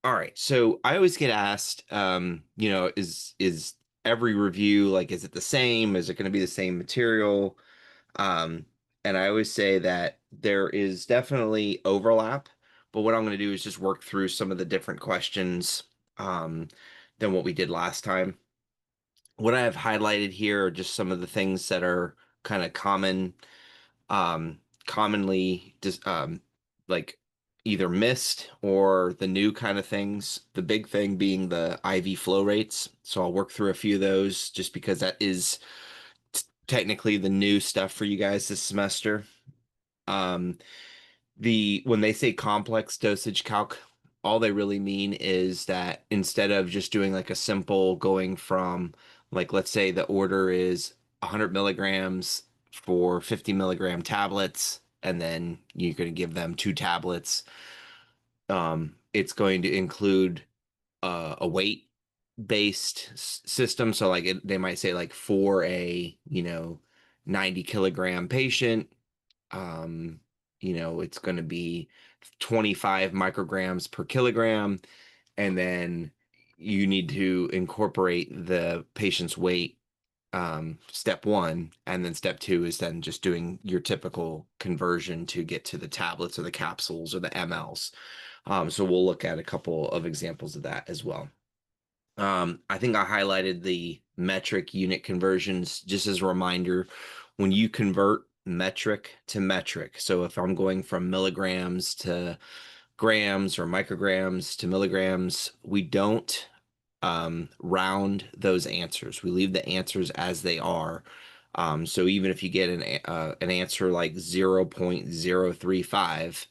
All right. So I always get asked, is every review like, is it the same? Is it going to be the same material? Um, and I always say that there is definitely overlap, but what I'm going to do is just work through some of the different questions um, than what we did last time. What I have highlighted here are just some of the things that are kind of commonly just like either missed or the new kind of things. The big thing being the IV flow rates. So I'll work through a few of those just because that is technically the new stuff for you guys this semester. Um, the when they say complex dosage calc, all they really mean is that instead of just doing like a simple going from like let's say the order is 100 milligrams for 50 milligram tablets, and then you're going to give them two tablets. It's going to include a weight based system. So like they might say like for a 90 kilogram patient, um, it's going to be 25 micrograms per kilogram. And then you need to incorporate the patient's weight, step one. And then step two is then just doing your typical conversion to get to the tablets or the capsules or the mLs. So we'll look at a couple of examples of that as well. I think I highlighted the metric unit conversions just as a reminder. When you convert metric to metric, so if I'm going from milligrams to grams or micrograms to milligrams, we don't round those answers. We leave the answers as they are. So even if you get an answer like 0.035,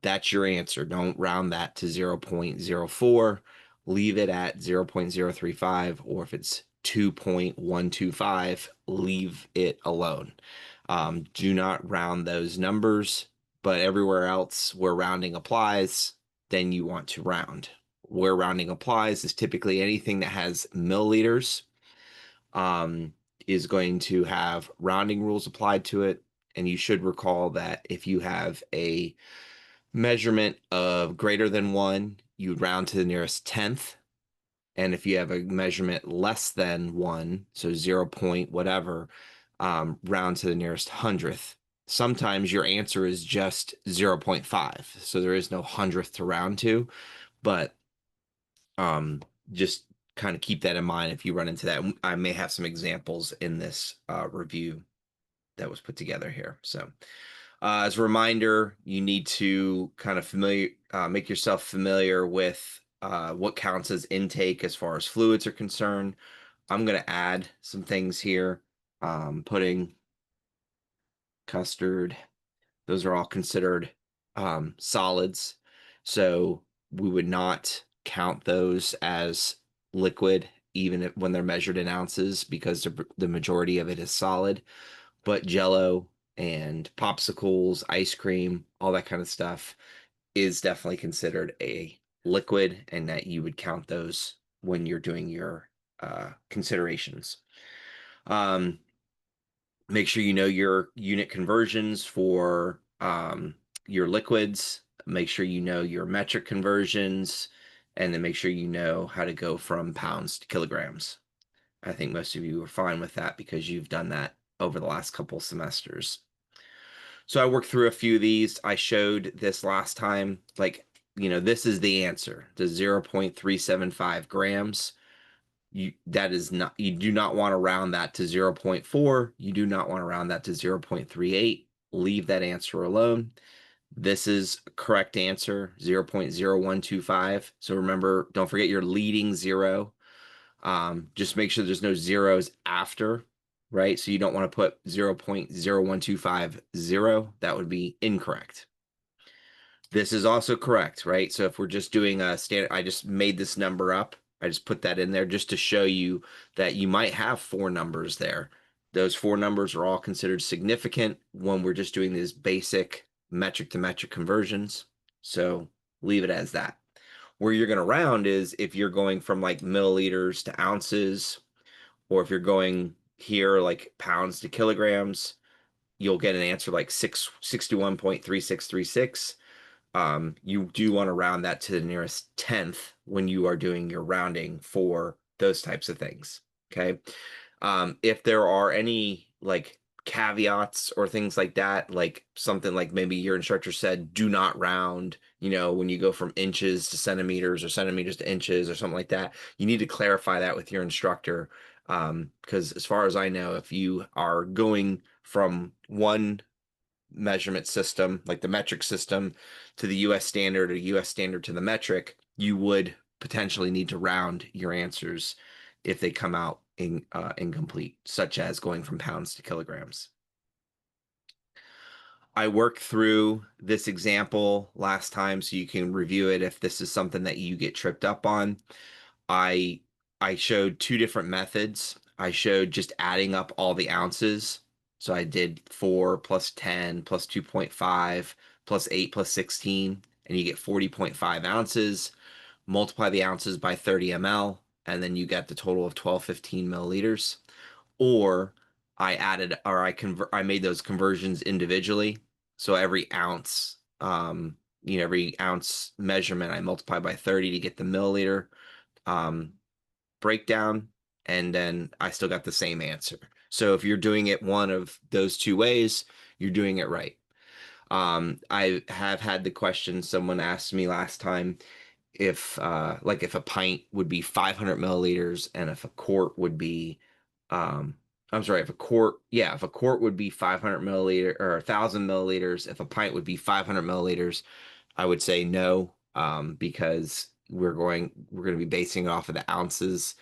that's your answer. Don't round that to 0.04. Leave it at 0.035, or if it's 2.125, leave it alone. Do not round those numbers, but everywhere else where rounding applies, then you want to round. Where rounding applies is typically anything that has milliliters, um, is going to have rounding rules applied to it. And you should recall that if you have a measurement of greater than one, you round to the nearest tenth. And if you have a measurement less than one, so 0 point whatever, round to the nearest hundredth. Sometimes your answer is just 0.5, so there is no hundredth to round to, but just kind of keep that in mind if you run into that. I may have some examples in this review that was put together here. So as a reminder, you need to kind of make yourself familiar with what counts as intake as far as fluids are concerned. I'm going to add some things here. Pudding, custard, those are all considered solids. So we would not count those as liquid, even when they're measured in ounces, because the majority of it is solid. But Jello and popsicles, ice cream, all that kind of stuff is definitely considered a liquid, and that you would count those when you're doing your considerations. Um, Make sure you know your unit conversions for your liquids. Make sure you know your metric conversions, and then make sure you know how to go from pounds to kilograms. I think most of you are fine with that because you've done that over the last couple semesters. So I worked through a few of these. I showed this last time, like, this is the answer, the 0.375 grams. That is not, you do not want to round that to 0.4. You do not want to round that to 0.38. Leave that answer alone. This is correct answer, 0.0125. So remember, don't forget your leading zero. Just make sure there's no zeros after, right? So you don't want to put 0.01250. That would be incorrect. This is also correct, right? So if we're just doing a standard, I just made this number up. I just put that in there just to show you that you might have four numbers there. Those four numbers are all considered significant when we're just doing these basic metric to metric conversions. So leave it as that. Where you're going to round is if you're going from like milliliters to ounces, or if you're going here like pounds to kilograms, you'll get an answer like 61.3636. You do want to round that to the nearest tenth when you are doing your rounding for those types of things. Okay. If there are any like caveats or things like that, like something like maybe your instructor said, do not round, when you go from inches to centimeters or centimeters to inches or something like that, you need to clarify that with your instructor. Because as far as I know, if you are going from one measurement system, like the metric system, to the US standard, or US standard to the metric, you would potentially need to round your answers if they come out incomplete, such as going from pounds to kilograms. I worked through this example last time so you can review it if this is something that you get tripped up on. I I showed two different methods. I showed just adding up all the ounces. So I did 4 plus 10 plus 2.5 plus 8 plus 16, and you get 40.5 ounces. Multiply the ounces by 30 ml, and then you get the total of 1215 milliliters. Or I made those conversions individually. So every ounce measurement I multiply by 30 to get the milliliter. Um, Breakdown, and then I still got the same answer. So if you're doing it one of those two ways, you're doing it right. I have had the question someone asked me last time if a pint would be 500 milliliters and if a quart would be I'm sorry, if a quart would be 500 milliliter or 1,000 milliliters, if a pint would be 500 milliliters, I would say no, because we're going to be basing it off of the ounces,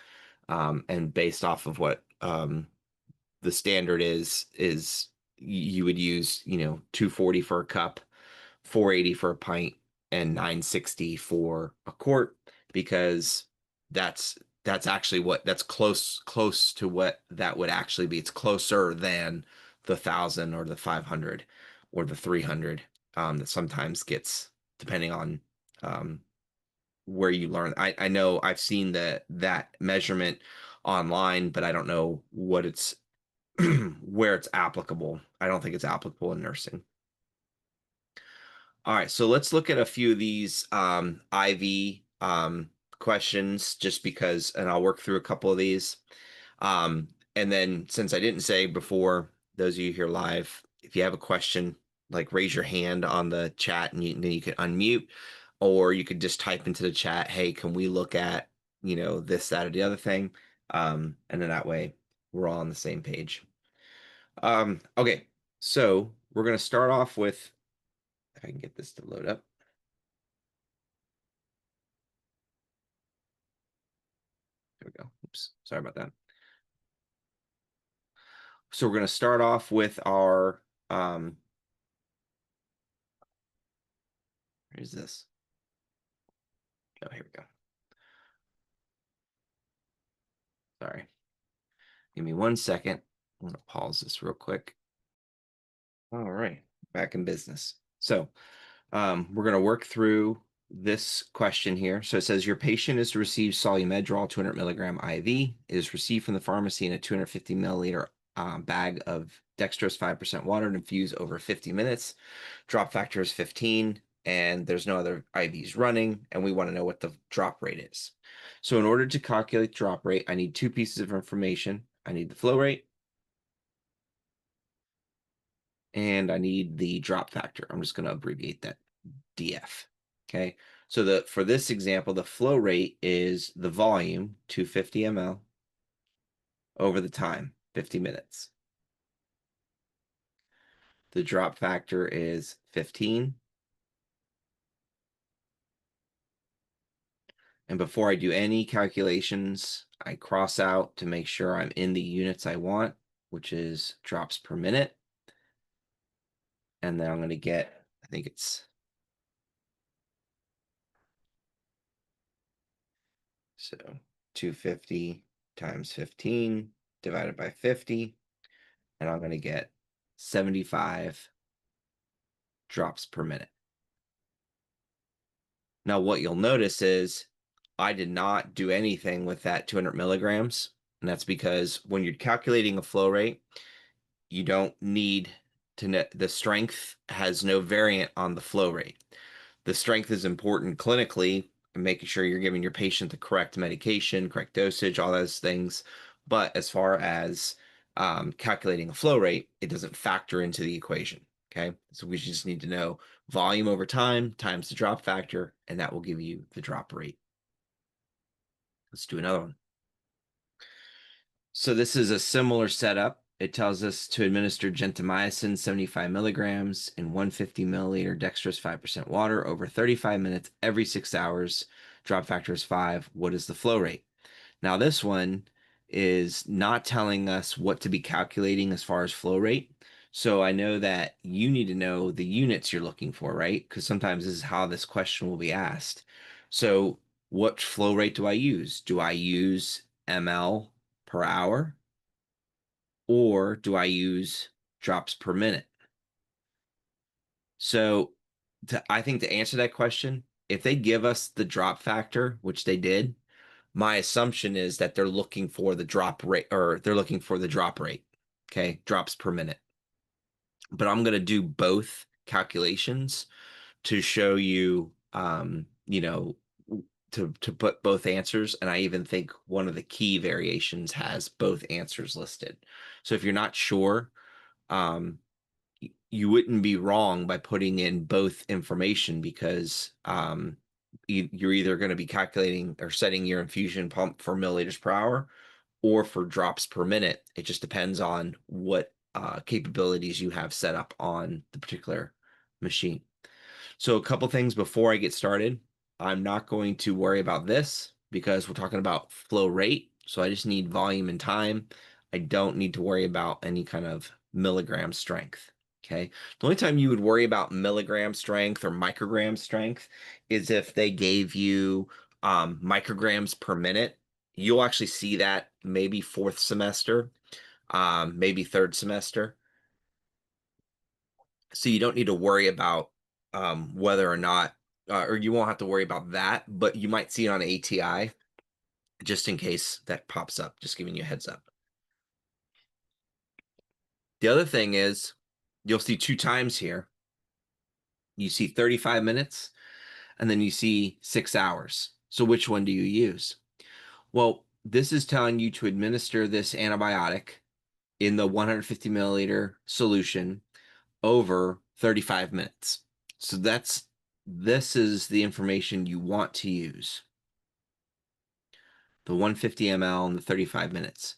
and based off of what the standard is you would use 240 for a cup, 480 for a pint, and 960 for a quart, because that's actually that's close to what that would actually be. It's closer than the 1,000 or the 500 or the 300, that sometimes gets, depending on um, where you learn. I know I've seen that measurement online, but I don't know what it's where it's applicable. I don't think it's applicable in nursing. All right, so let's look at a few of these IV questions, just because, and I'll work through a couple of these. And then, since I didn't say before, those of you here live, if you have a question, like raise your hand on the chat, and then you can unmute, or you could just type into the chat, hey, can we look at, this, that, or the other thing? And then that way we're all on the same page. Okay, so we're going to start off with, if I can get this to load up. There we go. Oops, sorry about that. So we're going to start off with our, where's this? Oh, here we go. Sorry. Give me 1 second. I'm going to pause this real quick. All right, back in business. So we're going to work through this question here. So it says your patient is to receive Solumedrol 200 milligram IV. It is received from the pharmacy in a 250 milliliter bag of dextrose 5% water infused over 50 minutes. Drop factor is 15, and there's no other IVs running, and we want to know what the drop rate is. So in order to calculate drop rate, I need two pieces of information. I need the flow rate, and I need the drop factor. I'm just going to abbreviate that DF. Okay. So for this example, the flow rate is the volume, 250 ml, over the time, 50 minutes. The drop factor is 15. And before I do any calculations, I cross out to make sure I'm in the units I want, which is drops per minute. And then I'm going to get, I think it's, so 250 times 15 divided by 50. And I'm going to get 75 drops per minute. Now, what you'll notice is I did not do anything with that 200 milligrams. And that's because when you're calculating a flow rate, you don't need to know, the strength has no variant on the flow rate. The strength is important clinically, and making sure you're giving your patient the correct medication, correct dosage, all those things. But as far as calculating a flow rate, it doesn't factor into the equation. Okay, so we just need to know volume over time times the drop factor, and that will give you the drop rate. Let's do another one. So this is a similar setup. It tells us to administer gentamicin 75 milligrams in 150 milliliter dextrose 5% water over 35 minutes every 6 hours. Drop factor is 5. What is the flow rate? Now this one is not telling us what to be calculating as far as flow rate. So I know that you need to know the units you're looking for, right? Because sometimes this is how this question will be asked. So what flow rate do I use? Do I use ml per hour, or do I use drops per minute? So I think to answer that question, if they give us the drop factor, which they did, my assumption is that they're looking for the drop rate, or they're looking for the drop rate. Okay, drops per minute. But I'm going to do both calculations to show you, to put both answers. And I even think one of the key variations has both answers listed. So if you're not sure, um, you wouldn't be wrong by putting in both information, because you're either going to be calculating or setting your infusion pump for milliliters per hour or for drops per minute. It just depends on what capabilities you have set up on the particular machine. So a couple things before I get started. I'm not going to worry about this because we're talking about flow rate. So I just need volume and time. I don't need to worry about any kind of milligram strength. Okay. The only time you would worry about milligram strength or microgram strength is if they gave you micrograms per minute. You'll actually see that maybe fourth semester, maybe third semester. So you don't need to worry about whether or not, or you won't have to worry about that, but you might see it on ATI just in case that pops up, just giving you a heads up. The other thing is you'll see 2 times here. You see 35 minutes and then you see 6 hours. So which one do you use? Well, this is telling you to administer this antibiotic in the 150 milliliter solution over 35 minutes. So this is the information you want to use. The 150 ml and the 35 minutes.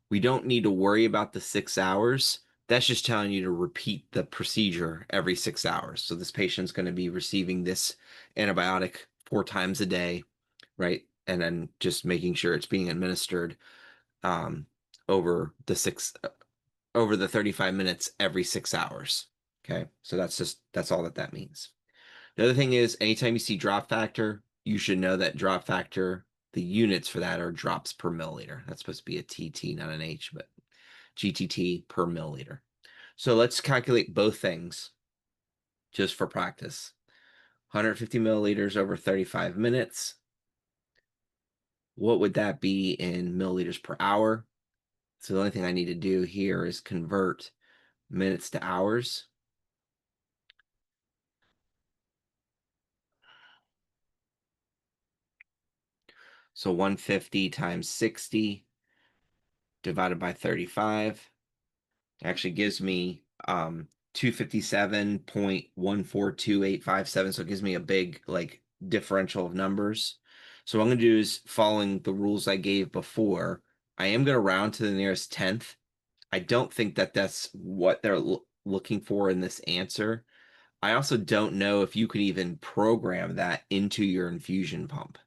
We don't need to worry about the 6 hours. That's just telling you to repeat the procedure every 6 hours. So this patient's going to be receiving this antibiotic 4 times a day, right? And then just making sure it's being administered um, over the 35 minutes every 6 hours. Okay, so that's all that means. The other thing is, anytime you see drop factor, you should know that drop factor, the units for that are drops per milliliter. That's supposed to be a TT, not an H, but GTT per milliliter. So let's calculate both things just for practice. 150 milliliters over 35 minutes. What would that be in milliliters per hour? So the only thing I need to do here is convert minutes to hours. So 150 times 60 divided by 35 actually gives me 257.142857. So it gives me a big like differential of numbers. So what I'm going to do is, following the rules I gave before, I am going to round to the nearest tenth. I don't think that that's what they're looking for in this answer. I also don't know if you could even program that into your infusion pump,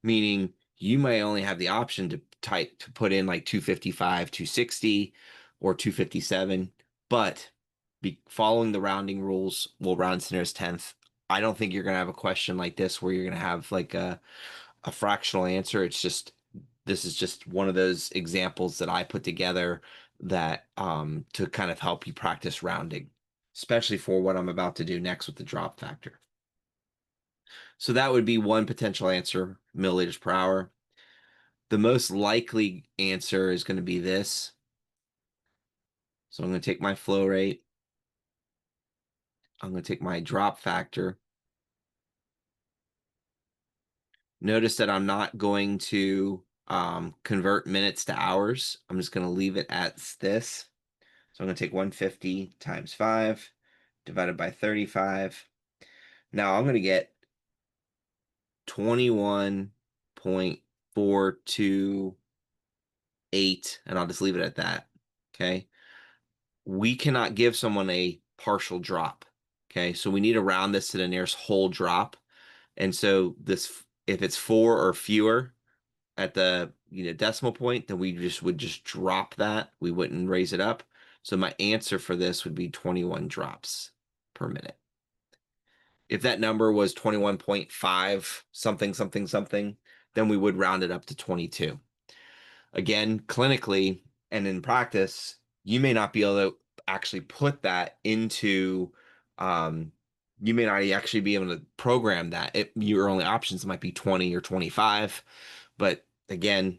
meaning you may only have the option to put in like 255, 260, or 257, but following the rounding rules, we'll round to nearest tenth. I don't think you're going to have a question like this where you're going to have like a fractional answer. This is just one of those examples that I put together that to kind of help you practice rounding, especially for what I'm about to do next with the drop factor. So that would be one potential answer, milliliters per hour. The most likely answer is going to be this. So I'm going to take my flow rate. I'm going to take my drop factor. Notice that I'm not going to convert minutes to hours. I'm just going to leave it at this. So I'm going to take 150 times 5 divided by 35. Now I'm going to get 21.428, and I'll just leave it at that. Okay. We cannot give someone a partial drop. Okay. So we need to round this to the nearest whole drop. And so this, if it's 4 or fewer at the decimal point, then we would just drop that. We wouldn't raise it up. So my answer for this would be 21 drops per minute. If that number was 21.5 something something something, then we would round it up to 22. Again, clinically and in practice, you may not be able to actually put that into you may not actually be able to program that. Your only options might be 20 or 25. But again,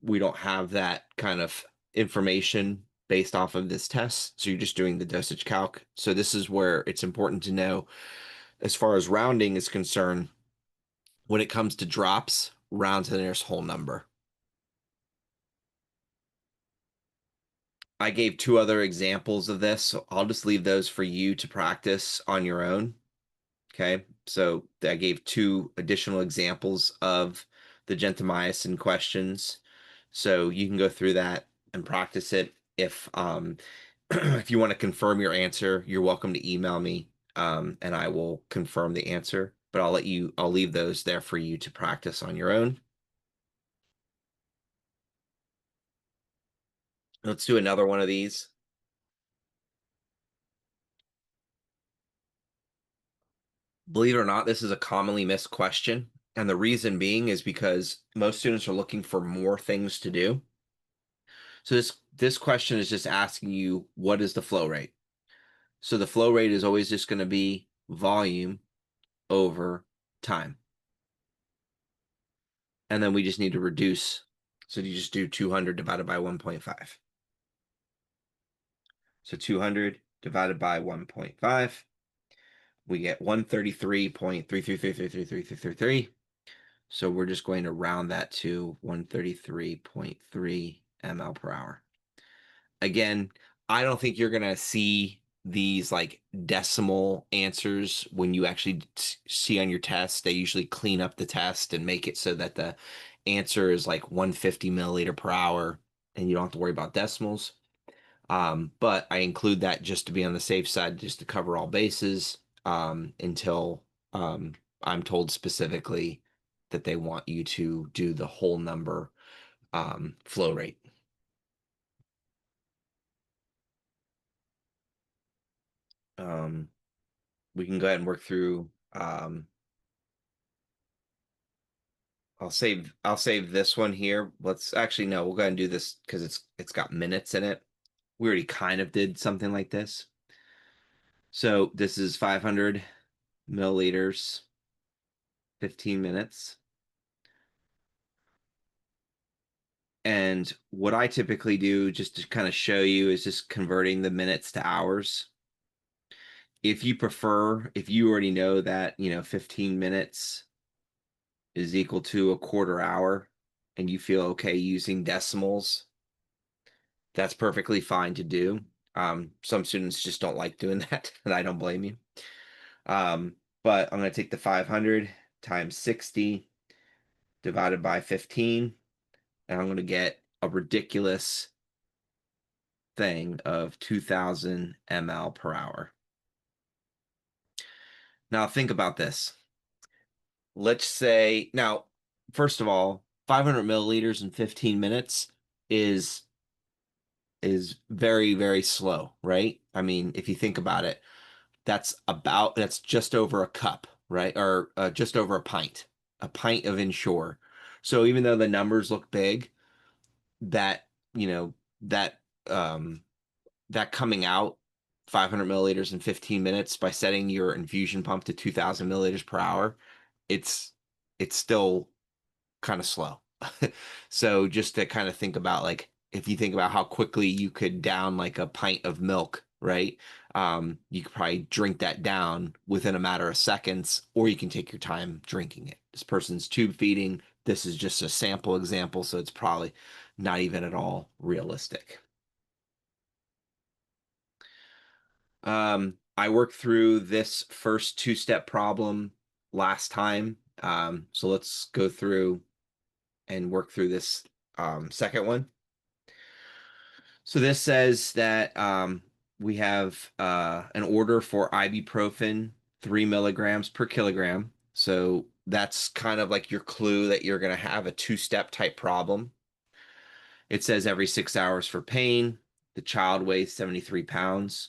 we don't have that kind of information based off of this test. So you're just doing the dosage calc. So this is where it's important to know, as far as rounding is concerned, when it comes to drops, round to the nearest whole number. I gave 2 other examples of this, so I'll just leave those for you to practice on your own. Okay, so I gave 2 additional examples of the gentamicin questions, so you can go through that and practice it. If if you want to confirm your answer, you're welcome to email me, and I will confirm the answer. But I'll leave those there for you to practice on your own. Let's do another one of these. Believe it or not, this is a commonly missed question. And the reason being is because most students are looking for more things to do. So this question is just asking you, what is the flow rate? So the flow rate is always just going to be volume over time. And then we just need to reduce. So you just do 200 divided by 1.5. So 200 divided by 1.5, we get 133.33333333. So we're just going to round that to 133.3 ml per hour. Again, I don't think you're going to see these like decimal answers when you actually see on your test. They usually clean up the test and make it so that the answer is like 150 milliliter per hour and you don't have to worry about decimals. But I include that just to be on the safe side, just to cover all bases, until I'm told specifically that they want you to do the whole number flow rate. We can go ahead and work through. I'll save this one here. Let's actually, no, we'll go ahead and do this because it's got minutes in it. We already kind of did something like this. So this is 500 milliliters, 15 minutes. And what I typically do, just to kind of show you, is just converting the minutes to hours. If you prefer, if you already know that, 15 minutes is equal to a quarter hour and you feel okay using decimals, that's perfectly fine to do. Some students just don't like doing that, and I don't blame you. But I'm going to take the 500 times 60 divided by 15, and I'm going to get a ridiculous thing of 2000 ml per hour. Now think about this. Let's say, now, first of all, 500 milliliters in 15 minutes is very, very slow, right? I mean, if you think about it, that's just over a cup, right? Or just over a pint of Ensure. So even though the numbers look big, that, that, that coming out 500 milliliters in 15 minutes by setting your infusion pump to 2000 milliliters per hour, it's still kind of slow. So just to kind of think about, like, if you think about how quickly you could down like a pint of milk right? You could probably drink that down within a matter of seconds, or you can take your time drinking it. This person's tube feeding. This is just a sample example, so it's probably not even at all realistic. I worked through this first two-step problem last time. So let's go through and work through this second one. So this says that we have an order for ibuprofen, 3 milligrams per kilogram. So that's kind of like your clue that you're going to have a two-step type problem. It says every 6 hours for pain. The child weighs 73 pounds.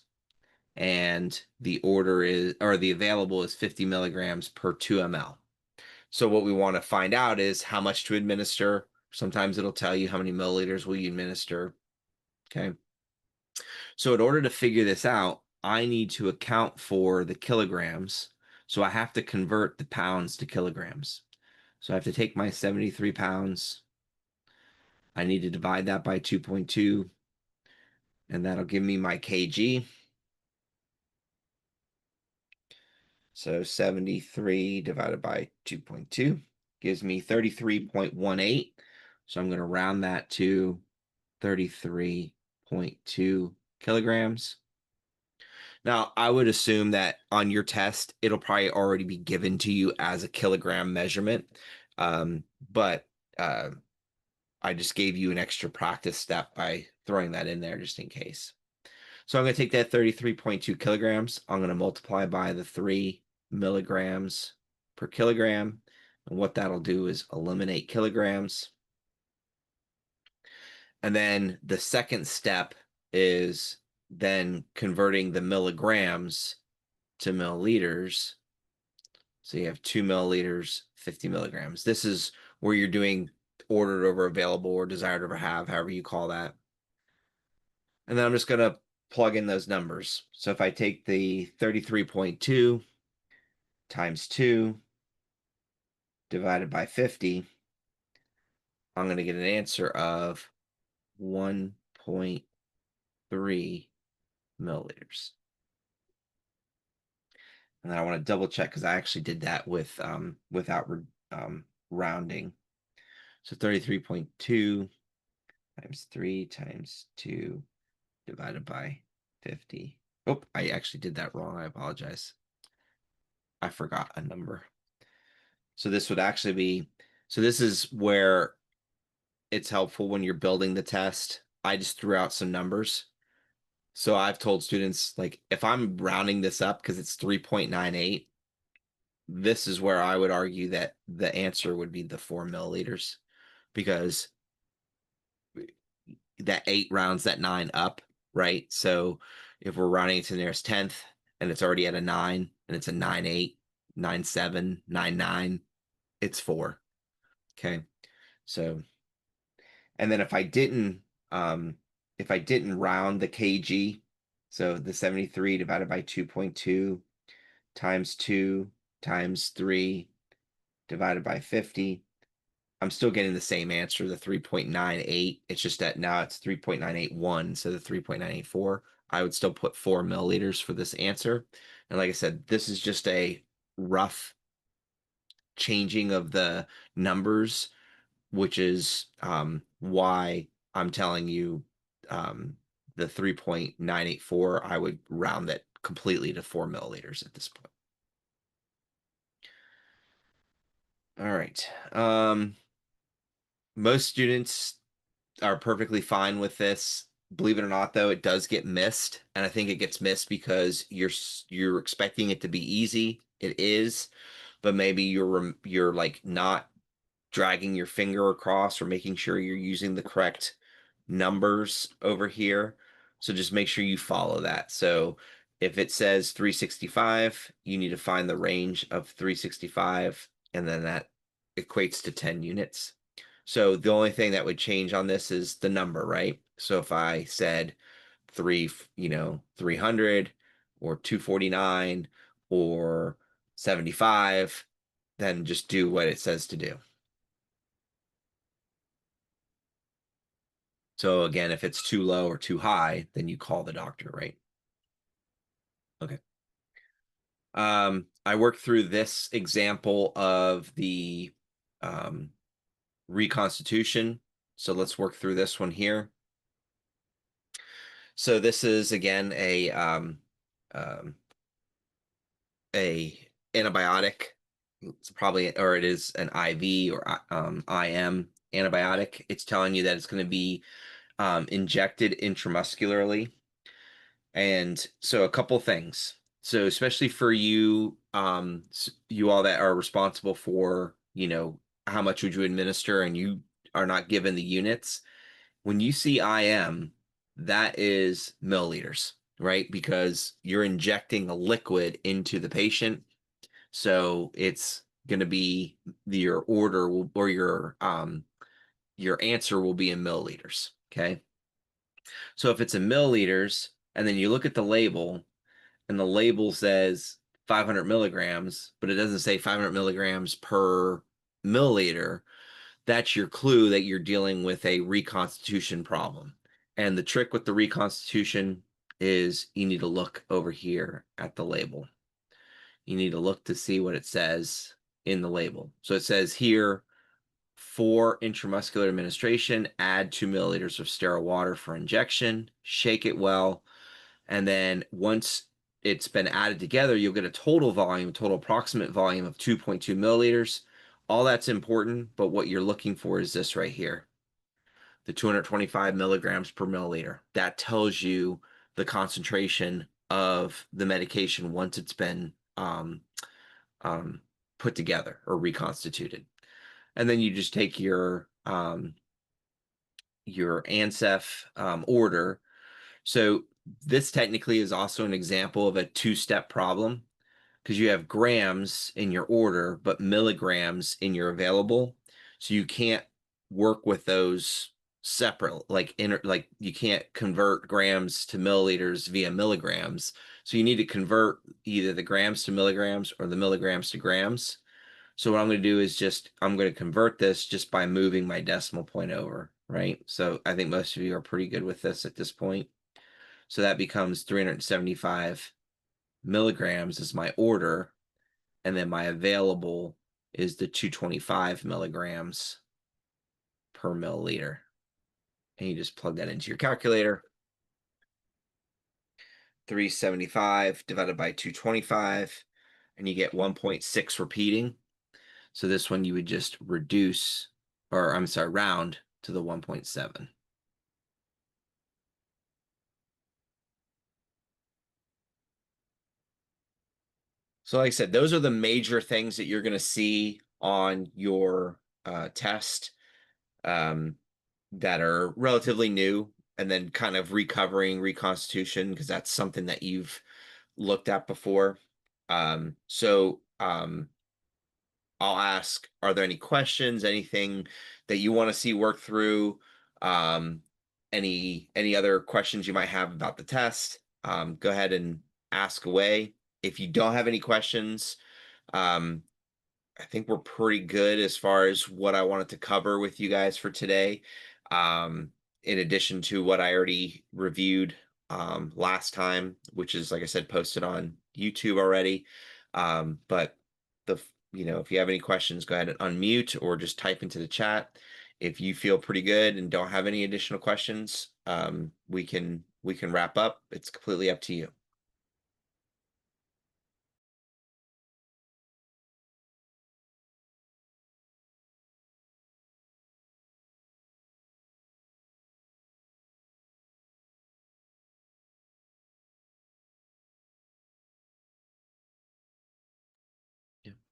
And the order is, or the available is 50 milligrams per 2 ml. So what we want to find out is how much to administer. Sometimes it'll tell you how many milliliters will you administer. Okay. So in order to figure this out, I need to account for the kilograms. So I have to convert the pounds to kilograms. So I have to take my 73 pounds. I need to divide that by 2.2, and that'll give me my kg. So 73 divided by 2.2 gives me 33.18. So I'm going to round that to 33.2 kilograms. Now, I would assume that on your test, it'll probably already be given to you as a kilogram measurement. But I just gave you an extra practice step by throwing that in there just in case. So I'm going to take that 33.2 kilograms. I'm going to multiply by the 3 milligrams per kilogram. And what that'll do is eliminate kilograms. And then the second step is then converting the milligrams to milliliters. So you have 2 milliliters, 50 milligrams. This is where you're doing ordered over available or desired over have, however you call that. And then I'm just going to plug in those numbers. So if I take the 33.2 times 2 divided by 50, I'm going to get an answer of 1.3 milliliters. And then I want to double check because I actually did that with without rounding. So 33.2 times 3 times 2 divided by 50. Oh, I actually did that wrong. I apologize. I forgot a number. So this would actually be, so this is where it's helpful when you're building the test. I just threw out some numbers. So I've told students, like, if I'm rounding this up because it's 3.98, this is where I would argue that the answer would be the 4 milliliters, because that 8 rounds that 9 up, right? So if we're rounding it to the nearest tenth and it's already at a 9 and it's a 9.8, 9.7, 9.9, it's 4. Okay. So, and then if I didn't round the kg, so the 73 divided by 2.2 times 2 times 3 divided by 50, I'm still getting the same answer, the 3.98. It's just that now it's 3.981 instead of 3.984. I would still put 4 milliliters for this answer. And like I said, this is just a rough changing of the numbers, which is why I'm telling you the 3.984, I would round that completely to 4 milliliters at this point. All right. Most students are perfectly fine with this. Believe it or not, though, it does get missed, and I think it gets missed because you're expecting it to be easy. It is, but maybe you're like not dragging your finger across or making sure you're using the correct numbers over here. So just make sure you follow that. So if it says 365, you need to find the range of 365, and then that equates to 10 units. So the only thing that would change on this is the number, right? So if I said 300 or 249 or 75, then just do what it says to do. So again, if it's too low or too high, then you call the doctor, right? Okay. I worked through this example of the reconstitution. So let's work through this one here. So this is again um, a antibiotic. It's probably, or it is an IV or IM antibiotic. It's telling you that it's going to be injected intramuscularly. And so a couple things. So especially for you, you all that are responsible for, how much would you administer and you are not given the units. When you see IM, that is milliliters, right? Because you're injecting a liquid into the patient. So it's going to be your order will, or your answer will be in milliliters. Okay. So if it's in milliliters and then you look at the label and the label says 500 milligrams, but it doesn't say 500 milligrams per milliliter, that's your clue that you're dealing with a reconstitution problem. And the trick with the reconstitution is you need to look over here at the label. You need to look to see what it says in the label. So it says here, for intramuscular administration, add 2 milliliters of sterile water for injection, shake it well, and then once it's been added together, you'll get a total approximate volume of 2.2 milliliters. All that's important, but what you're looking for is this right here, the 225 milligrams per milliliter. That tells you the concentration of the medication once it's been um, put together or reconstituted. And then you just take your ANSEF order. So this technically is also an example of a two-step problem because you have grams in your order, but milligrams in your available. So you can't work with those separate, like you can't convert grams to milliliters via milligrams. So you need to convert either the grams to milligrams or the milligrams to grams. So what I'm going to do is I'm going to convert this just by moving my decimal point over, right? So I think most of you are pretty good with this at this point. So that becomes 375 milligrams is my order, and then my available is the 225 milligrams per milliliter. And you just plug that into your calculator. 375 divided by 225, and you get 1.6 repeating. So this one you would just reduce, or I'm sorry, round to the 1.7. So like I said, those are the major things that you're going to see on your test that are relatively new, and then kind of recovering reconstitution because that's something that you've looked at before. I'll ask, are there any questions, anything that you want to see work through? Um, any other questions you might have about the test? Go ahead and ask away. If you don't have any questions, um, I think we're pretty good as far as what I wanted to cover with you guys for today. Um, in addition to what I already reviewed last time, which is, like I said, posted on YouTube already. But if you have any questions, go ahead and unmute or just type into the chat. If you feel pretty good and don't have any additional questions, we can wrap up. It's completely up to you.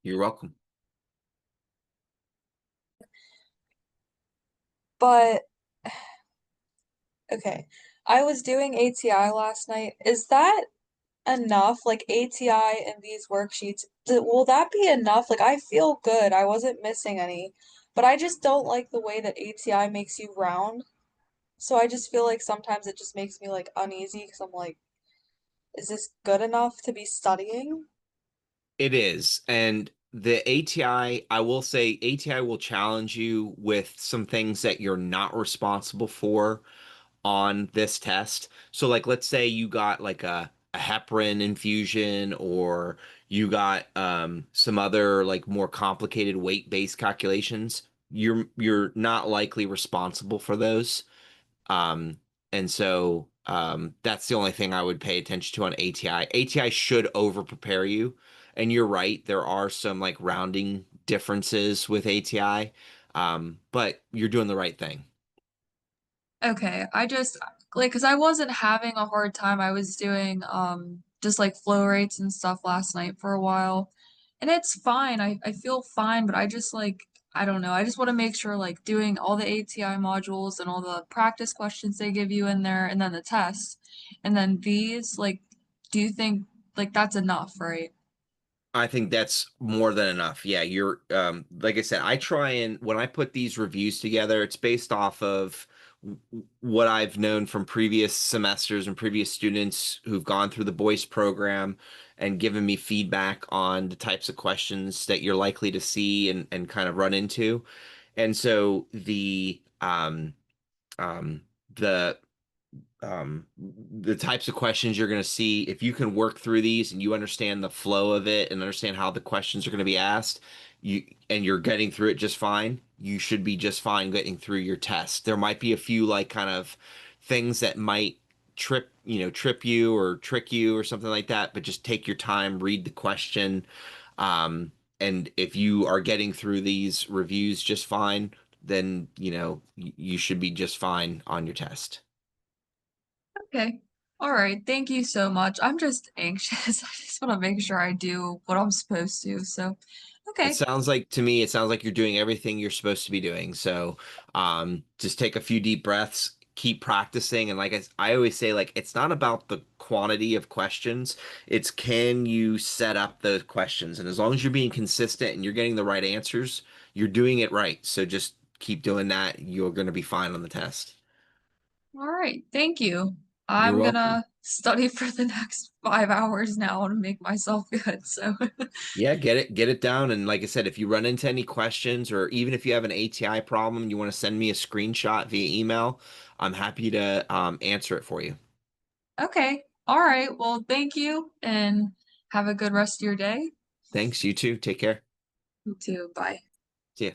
You're welcome. But okay, I was doing ATI last night. Is that enough? Like ATI and these worksheets, will that be enough? Like I feel good. I wasn't missing any, but I just don't like the way that ATI makes you round. So I just feel like sometimes it just makes me like uneasy because I'm like, is this good enough to be studying? It is. And the ATI, I will say ATI will challenge you with some things that you're not responsible for on this test. So like let's say you got like a heparin infusion, or you got some other like more complicated weight-based calculations, you're not likely responsible for those. Um, and so that's the only thing I would pay attention to on ATI. ATI should over prepare you. And you're right, there are some like rounding differences with ATI, but you're doing the right thing. Okay, I just like because I wasn't having a hard time. I was doing just like flow rates and stuff last night for a while. And it's fine. I feel fine, but I just like I don't know. I just want to make sure like doing all the ATI modules and all the practice questions they give you in there and then the tests. And then these like do you think like that's enough, right? I think that's more than enough. Yeah, you're like I said, I try and when I put these reviews together, it's based off of what I've known from previous semesters and previous students who've gone through the Boyce program and given me feedback on the types of questions that you're likely to see and kind of run into. And so um the the types of questions you're going to see, if you can work through these and you understand the flow of it and understand how the questions are going to be asked, you and you're getting through it just fine, you should be just fine getting through your test. There might be a few like kind of things that might trip you or trick you or something like that, but just take your time, read the question. And if you are getting through these reviews just fine, then you should be just fine on your test. Okay. All right. Thank you so much. I'm just anxious. I just want to make sure I do what I'm supposed to. So, It okay. sounds like to me, it sounds like you're doing everything you're supposed to be doing. So, just take a few deep breaths, keep practicing. And like I always say, like, it's not about the quantity of questions. It's can you set up the questions? And as long as you're being consistent and you're getting the right answers, you're doing it right. So just keep doing that. You're going to be fine on the test. All right. Thank you. You're I'm welcome. gonna study for the next 5 hours now and make myself good. So, Yeah, get it down. And like I said, if you run into any questions or even if you have an ATI problem, you want to send me a screenshot via email, I'm happy to answer it for you. okay. All right. Well, thank you and have a good rest of your day. Thanks, you too. Take care. You too. Bye. See ya.